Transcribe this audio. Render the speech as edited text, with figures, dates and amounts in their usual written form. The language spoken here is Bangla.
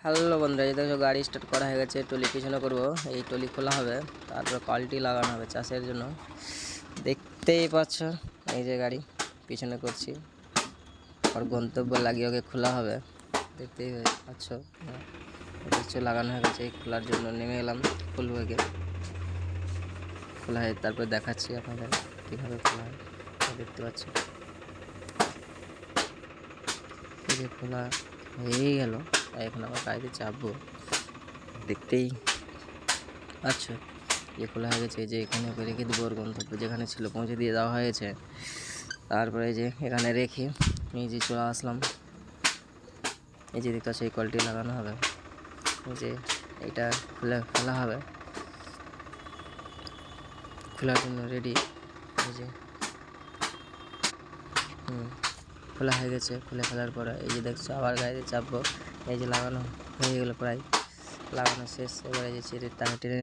হ্যালো বন্ধুরা, এই দেখো গাড়ি স্টার্ট করা হয়ে গেছে। টলি পিছনে করব, এই টলি খোলা হবে, তারপর কলটি লাগানো হবে চাষের জন্য। দেখতেই পাচ্ছ এই যে গাড়ি পিছনে করছি, আর গন্তব্য লাগিয়ে ওকে খোলা হবে। দেখতেই পাচ্ছ কিছু লাগানো হয়ে গেছে, খোলার জন্য নেমে এলাম। খুলবো একে, খোলা হয় তারপর দেখাচ্ছি আপনাদের কীভাবে খোলা হয়। দেখতে পাচ্ছ এই যে খোলা হয়েই গেল। তাই এখন আমার গাড়িতে চাপবো। দেখতেই আচ্ছা, যে খোলা হয়ে গেছে, যে এখানে ওকে রেখে দেবো, ওর গন্তব্য যেখানে ছিল পৌঁছে দিয়ে দেওয়া হয়েছে। তারপরে যে এখানে রেখে এই যে চলে আসলাম। এই যে দেখতে সেই কলটি লাগানো হবে, এই যে এইটা খোলা হবে, খোলার জন্য রেডি। এই যে খোলা হয়ে গেছে। খুলে ফেলার পরে এই যে দেখছো আবার গাড়িতে চাপবো। এই যে লাগানো হয়ে গেলো, প্রায় লাগানো শেষ। এবারে যে টাকা টেনে